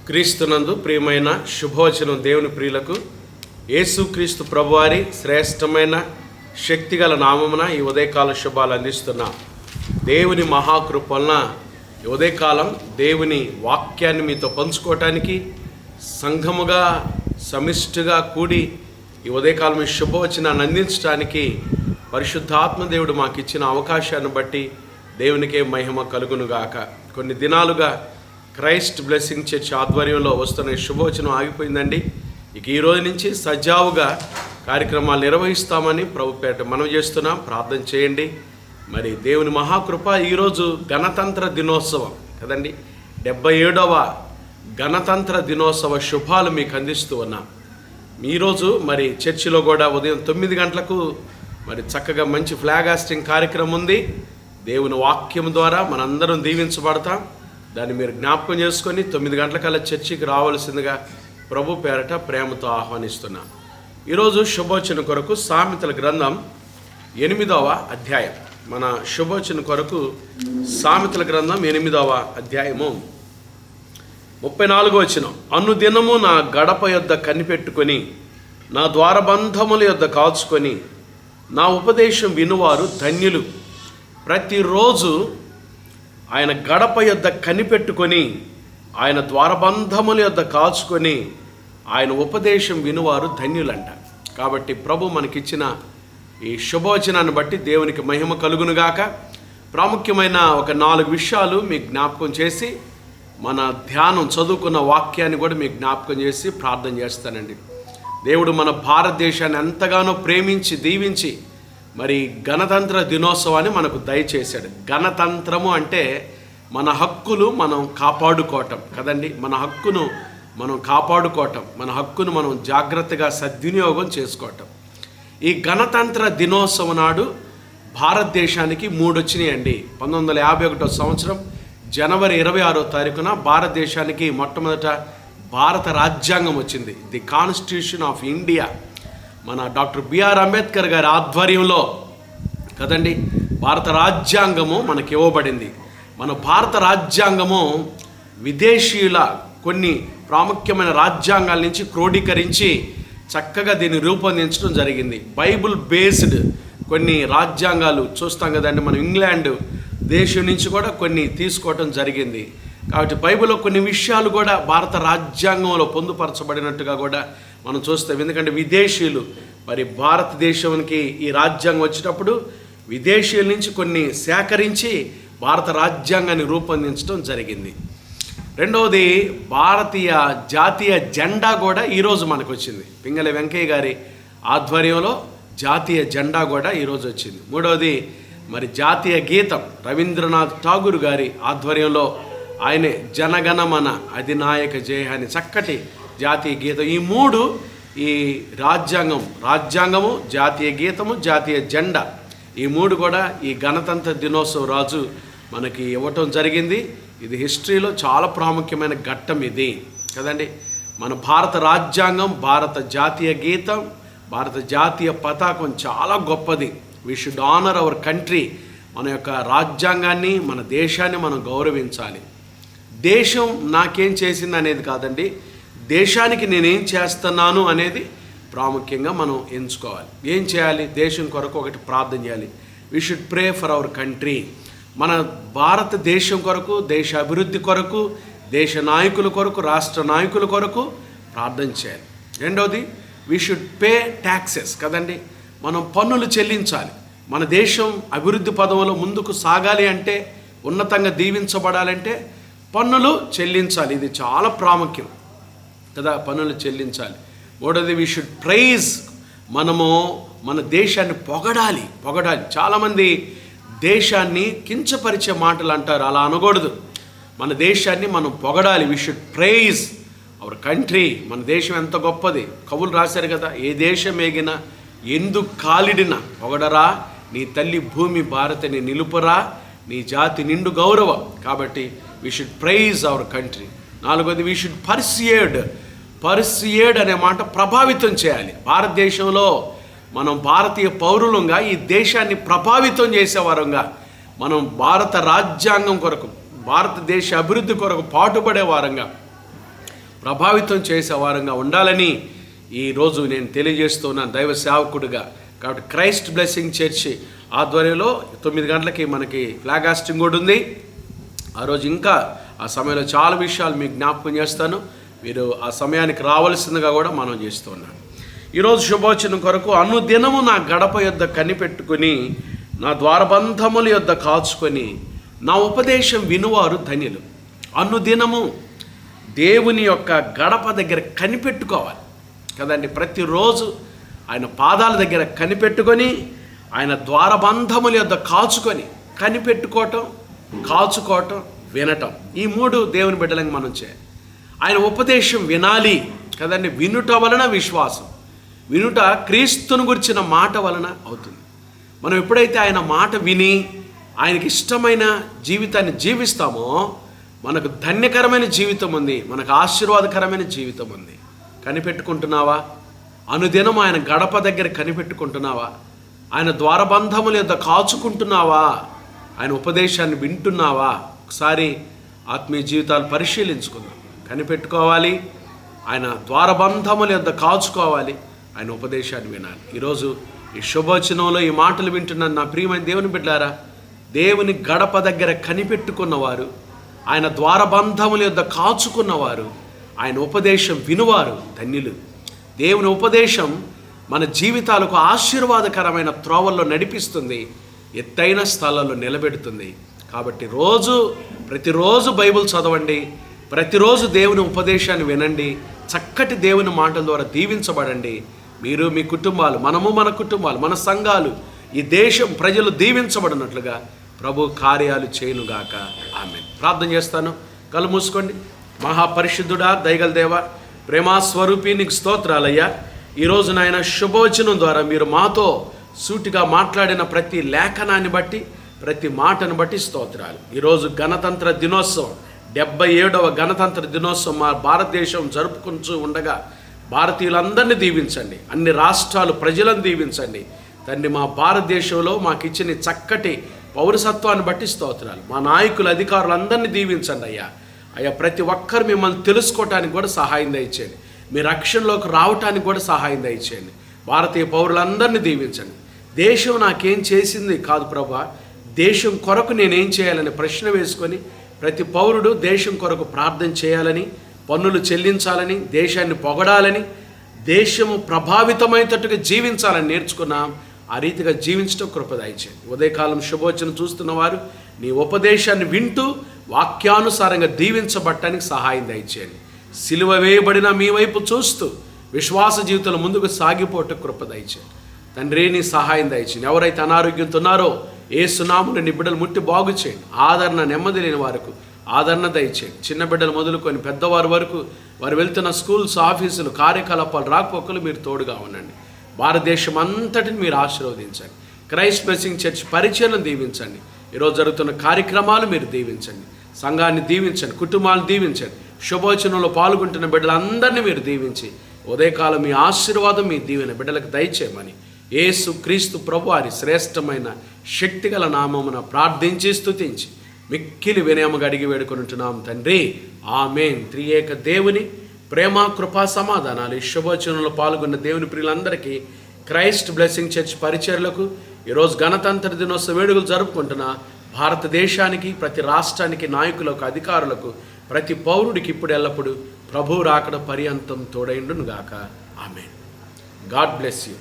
క్రీస్తునందు ప్రియమైన శుభవచనం దేవుని ప్రియులకు యేసుక్రీస్తు ప్రభువారి శ్రేష్టమైన శక్తిగల నామమున ఈ ఉదయకాల శుభాలు అందిస్తున్నా. దేవుని మహాకృపలన ఈ ఉదయకాలం దేవుని వాక్యాన్ని మీతో పంచుకోవటానికి సంఘముగా సమిష్టిగా కూడి ఈ ఉదయకాలం ఈ శుభవచనాన్ని అందించడానికి పరిశుద్ధాత్మ దేవుడు మాకు ఇచ్చిన అవకాశాన్ని బట్టి దేవునికే మహిమ కలుగునుగాక. కొన్ని దినాలుగా క్రైస్ట్ బ్లెస్సింగ్ చర్చ్ ఆధ్వర్యంలో వస్తున్న శుభవచనం ఆగిపోయిందండి. ఇక ఈ రోజు నుంచి సజావుగా కార్యక్రమాలు నిర్వహిస్తామని ప్రభుపేట మనం చేస్తున్నాం. ప్రార్థన చేయండి. మరి దేవుని మహాకృప ఈరోజు గణతంత్ర దినోత్సవం కదండి. 77వ గణతంత్ర దినోత్సవ శుభాలు మీకు అందిస్తూ ఉన్నాం. ఈరోజు మరి చర్చిలో కూడా ఉదయం 9 గంటలకు మరి చక్కగా మంచి ఫ్లాగ్ హాస్టింగ్ కార్యక్రమం ఉంది. దేవుని వాక్యం ద్వారా మనందరం దీవించబడతాం. దాన్ని మీరు జ్ఞాపకం చేసుకొని 9 గంటలకల్లా చర్చికి రావాల్సిందిగా ప్రభు పేరట ప్రేమతో ఆహ్వానిస్తున్నాం. ఈరోజు శుభవచన కొరకు సామెతల గ్రంథం 8వ అధ్యాయం. మన శుభవచన కొరకు సామెతల గ్రంథం 8వ అధ్యాయము 34వ వచనం. అనుదినము నా గడప యొద్ద కనిపెట్టుకొని నా ద్వారబంధముల యొద్ద కాచుకొని నా ఉపదేశం వినువారు ధన్యులు. ప్రతిరోజు ఆయన గడప యొద్ద కనిపెట్టుకొని ఆయన ద్వారబంధముల యొద్ద కాచుకొని ఆయన ఉపదేశం వినువారు ధన్యులంట. కాబట్టి ప్రభు మనకిచ్చిన ఈ శుభవచనాన్ని బట్టి దేవునికి మహిమ కలుగునుగాక. ప్రాముఖ్యమైన ఒక 4 విషయాలు మీకు జ్ఞాపకం చేసి మన ధ్యానం చదువుకున్న వాక్యాన్ని కూడా మీకు జ్ఞాపకం చేసి ప్రార్థన చేస్తానండి. దేవుడు మన భారతదేశాన్ని ఎంతగానో ప్రేమించి దీవించి మరి గణతంత్ర దినోత్సవాన్ని మనకు దయచేశాడు. గణతంత్రము అంటే మన హక్కులు మనం కాపాడుకోవటం కదండి. మన హక్కును మనం కాపాడుకోవటం, మన హక్కును మనం జాగ్రత్తగా సద్వినియోగం చేసుకోవటం. ఈ గణతంత్ర దినోత్సవం నాడు భారతదేశానికి 3 వచ్చినాయండి. 1951 సంవత్సరం జనవరి 26వ తారీఖున భారతదేశానికి మొట్టమొదట భారత రాజ్యాంగం వచ్చింది. The constitution of India. మన డాక్టర్ బిఆర్ అంబేద్కర్ గారి ఆధ్వర్యంలో కదండి భారత రాజ్యాంగము మనకి ఇవ్వబడింది. మన భారత రాజ్యాంగము విదేశీయుల కొన్ని ప్రాముఖ్యమైన రాజ్యాంగాల నుంచి క్రోడీకరించి చక్కగా దీన్ని రూపొందించడం జరిగింది. బైబుల్ బేస్డ్ కొన్ని రాజ్యాంగాలు చూస్తాం కదండి. మనం ఇంగ్లాండ్ దేశం నుంచి కూడా కొన్ని తీసుకోవటం జరిగింది. కాబట్టి బైబిల్లో కొన్ని విషయాలు కూడా భారత రాజ్యాంగంలో పొందుపరచబడినట్టుగా కూడా మనం చూస్తాం. ఎందుకంటే విదేశీయులు మరి భారతదేశానికి ఈ రాజ్యాంగం వచ్చేటప్పుడు విదేశీయుల నుంచి కొన్ని సేకరించి భారత రాజ్యాంగాన్ని రూపొందించడం జరిగింది. రెండవది భారతీయ జాతీయ జెండా కూడా ఈరోజు మనకు వచ్చింది. పింగళి వెంకయ్య గారి ఆధ్వర్యంలో జాతీయ జెండా కూడా ఈరోజు వచ్చింది. మూడవది మరి జాతీయ గీతం రవీంద్రనాథ్ ఠాగూర్ గారి ఆధ్వర్యంలో ఆయనే జనగణమన అధినాయక జయ అని చక్కటి జాతీయ గీతం. ఈ 3 ఈ రాజ్యాంగము జాతీయ గీతము జాతీయ జెండా ఈ 3 కూడా ఈ గణతంత్ర దినోత్సవం రాజు మనకి ఇవ్వటం జరిగింది. ఇది హిస్టరీలో చాలా ప్రాముఖ్యమైన ఘట్టం ఇది కదండి. మన భారత రాజ్యాంగం, భారత జాతీయ గీతం, భారత జాతీయ పతాకం చాలా గొప్పది. We should honour our country. మన యొక్క రాజ్యాంగాన్ని, మన దేశాన్ని మనం గౌరవించాలి. దేశం నాకేం చేసింది అనేది కాదండి, దేశానికి నేనేం చేస్తున్నాను అనేది ప్రాముఖ్యంగా మనం ఎంచుకోవాలి. ఏం చేయాలి? దేశం కొరకు ఒకటి ప్రార్థన చేయాలి. We should pray for hour country. మన భారతదేశం కొరకు, దేశ అభివృద్ధి కొరకు, దేశ నాయకుల కొరకు, రాష్ట్ర నాయకుల కొరకు ప్రార్థన చేయాలి. రెండవది వీ షుడ్ పే ట్యాక్సెస్ కదండి. మనం పన్నులు చెల్లించాలి. మన దేశం అభివృద్ధి పదవులో ముందుకు సాగాలి అంటే, ఉన్నతంగా దీవించబడాలంటే పన్నులు చెల్లించాలి. ఇది చాలా ప్రాముఖ్యం కదా, పన్నులు చెల్లించాలి. మూడవది వీ షుడ్ ప్రైజ్. మనము మన దేశాన్ని పొగడాలి. చాలామంది దేశాన్ని కించపరిచే మాటలు అంటారు. అలా అనకూడదు. మన దేశాన్ని మనం పొగడాలి. We should praise our country. మన దేశం ఎంత గొప్పది. కవులు రాశారు కదా, ఏ దేశం ఏగినా ఎందు కాలిడిన పొగడరా, నీ తల్లి భూమి భారతిని నిలుపురా, నీ జాతి నిండు గౌరవం. కాబట్టి we should praise our country. నాలుగోది వీ షుడ్ పర్సియేడ్ అనే మాట ప్రభావితం చేయాలి. భారతదేశంలో మనం భారతీయ పౌరులంగా ఈ దేశాన్ని ప్రభావితం చేసేవారంగా, మనం భారత రాజ్యాంగం కొరకు, భారతదేశ అభివృద్ధి కొరకు పాటుపడే వారంగా ప్రభావితం చేసే వారంగా ఉండాలని ఈరోజు నేను తెలియజేస్తున్నాను దైవ సేవకుడిగా. కాబట్టి క్రైస్ట్ బ్లెస్సింగ్ చర్చ్ ఆధ్వర్యంలో 9 గంటలకి మనకి ఫ్లాగ్ హాస్టింగ్ కూడా ఉంది. ఆ రోజు ఇంకా ఆ సమయంలో చాలా విషయాలు మీకు జ్ఞాపకం చేస్తాను. మీరు ఆ సమయానికి రావాల్సిందిగా కూడా మనం చేస్తున్నాం. ఈరోజు శుభవచనం కొరకు, అనుదినము నా గడప యొద్ద కనిపెట్టుకుని నా ద్వారబంధముల యొద్ద కాచుకొని నా ఉపదేశం వినువారు ధన్యులు. అనుదినము దేవుని యొక్క గడప దగ్గర కనిపెట్టుకోవాలి కదండి. ప్రతిరోజు ఆయన పాదాల దగ్గర కనిపెట్టుకొని ఆయన ద్వారబంధముల యొద్ద కాచుకొని, కనిపెట్టుకోవటం, కాచుకోవటం, వినటం, ఈ 3 దేవుని బిడ్డలకు మనం చేయాలి. ఆయన ఉపదేశం వినాలి కదండి. వినుట వలన విశ్వాసం, వినుట క్రీస్తుని గురించిన మాట వలన అవుతుంది. మనం ఎప్పుడైతే ఆయన మాట విని ఆయనకి ఇష్టమైన జీవితాన్ని జీవిస్తామో మనకు ధన్యకరమైన జీవితం ఉంది, మనకు ఆశీర్వాదకరమైన జీవితం ఉంది. కనిపెట్టుకుంటున్నావా? అనుదినం ఆయన గడప దగ్గర కనిపెట్టుకుంటున్నావా? ఆయన ద్వారబంధముల యొద్ద కాచుకుంటున్నావా? ఆయన ఉపదేశాన్ని వింటున్నావా? ఒకసారి ఆత్మీయ జీవితాలు పరిశీలించుకుందాం. కనిపెట్టుకోవాలి, ఆయన ద్వారబంధముల యొద్ద కాచుకోవాలి, ఆయన ఉపదేశాన్ని వినాలి. ఈరోజు ఈ శుభవచనంలో ఈ మాటలు వింటున్న నా ప్రియమైన దేవుని బిడ్డలారా, దేవుని గడప దగ్గర కనిపెట్టుకున్నవారు, ఆయన ద్వారబంధముల యొద్ద కాచుకున్నవారు, ఆయన ఉపదేశం వినువారు ధన్యులు. దేవుని ఉపదేశం మన జీవితాలకు ఆశీర్వాదకరమైన త్రోవల్లో నడిపిస్తుంది, ఎత్తైన స్థలాల్లో నిలబెడుతుంది. కాబట్టి ప్రతిరోజు బైబిల్ చదవండి, ప్రతిరోజు దేవుని ఉపదేశాన్ని వినండి, చక్కటి దేవుని మాటల ద్వారా దీవించబడండి. మీరు, మీ కుటుంబాలు, మనము, మన కుటుంబాలు, మన సంఘాలు, ఈ దేశం ప్రజలు దీవించబడినట్లుగా ప్రభు కార్యాలు చేయునుగాక. ఆమేన్. ప్రార్థన చేస్తాను. కళ్ళు మూసుకోండి. మహాపరిశుద్ధుడా, దయగల దేవా, ప్రేమాస్వరూపి, నీకు స్తోత్రాలయ్యా. ఈరోజు నాయన శుభవచనం ద్వారా మీరు మాతో సూటిగా మాట్లాడిన ప్రతి లేఖనాన్ని బట్టి, ప్రతి మాటను బట్టి స్తోత్రాలు. ఈరోజు గణతంత్ర దినోత్సవం, 77వ గణతంత్ర దినోత్సవం మా భారతదేశం జరుపుకుంటూ ఉండగా భారతీయులందరినీ దీవించండి, అన్ని రాష్ట్రాలు ప్రజలను దీవించండి తండ్రి. మా భారతదేశంలో మాకు ఇచ్చిన చక్కటి పౌరసత్వాన్ని బట్టి స్తోత్రాలు. మా నాయకులు, అధికారులందరినీ దీవించండి అయ్యా. ప్రతి ఒక్కరు మిమ్మల్ని తెలుసుకోవటానికి కూడా సహాయం దయచేయండి, మీ రక్షణలోకి రావటానికి కూడా సహాయం దయచేయండి. భారతీయ పౌరులందరినీ దీవించండి. దేశం నాకేం చేసింది కాదు ప్రభా, దేశం కొరకు నేనేం చేయాలని ప్రశ్న వేసుకొని ప్రతి పౌరుడు దేశం కొరకు ప్రార్థన చేయాలని, పన్నులు చెల్లించాలని, దేశాన్ని పొగడాలని, దేశము ప్రభావితమయ్యేటట్టుగా జీవించాలని నేర్చుకున్నాం. ఆ రీతిగా జీవించడం కృప దయచేయండి. ఉదయకాలం శుభవచనం చూస్తున్న వారు నీ ఉపదేశాన్ని వింటూ వాక్యానుసారంగా దీవించబడటానికి సహాయం దయచేయండి. సిలువ వేయబడిన మీ వైపు చూస్తూ విశ్వాస జీవితంలో ముందుకు సాగిపోవటం కృప దయచేయండి తండ్రి. నీ సహాయం దయచేయండి. ఎవరైతే అనారోగ్యంతో ఉన్నారో యేసు నామమున నీ బిడ్డలు ముట్టి బాగు చేయండి. ఆదరణ, నెమ్మది లేని వారికి ఆదరణ దయచేయండి. చిన్న బిడ్డలు మొదలుకొని పెద్దవారి వరకు వారు వెళ్తున్న స్కూల్స్, ఆఫీసులు, కార్యకలాపాలు, రాకపోకలు మీరు తోడుగా ఉండండి. భారతదేశం అంతటిని మీరు ఆశీర్వదించండి. క్రైస్ట్ బ్లెస్సింగ్ చర్చ్ పరిచయను దీవించండి. ఈరోజు జరుగుతున్న కార్యక్రమాలు మీరు దీవించండి. సంఘాన్ని దీవించండి, కుటుంబాలను దీవించండి. శుభవచనంలో పాల్గొంటున్న బిడ్డలందరినీ మీరు దీవించి ఉదయకాలం మీ ఆశీర్వాదం, మీ దీవెన బిడ్డలకు దయచేయమని యేసు క్రీస్తు ప్రభు వారి శ్రేష్టమైన శక్తిగల నామమున ప్రార్థించి స్తుతించి మిక్కిలి వినయముగా అడిగి వేడుకొనుంటున్నాం తండ్రి. ఆమేన్. త్రియేక దేవుని ప్రేమ, కృపా, సమాధానాలు ఈ శుభవచనంలో పాల్గొన్న దేవుని ప్రియులందరికీ, క్రైస్ట్ బ్లెస్సింగ్ చర్చ్ పరిచర్లకు, ఈరోజు గణతంత్ర దినోత్సవ వేడుకలు జరుపుకుంటున్న భారతదేశానికి, ప్రతి రాష్ట్రానికి, నాయకులకు, అధికారులకు, ప్రతి పౌరుడికి ఇప్పుడు ఎల్లప్పుడు ప్రభు రాకడ పర్యంతం తోడైండును గాక. ఆమేన్. God bless you.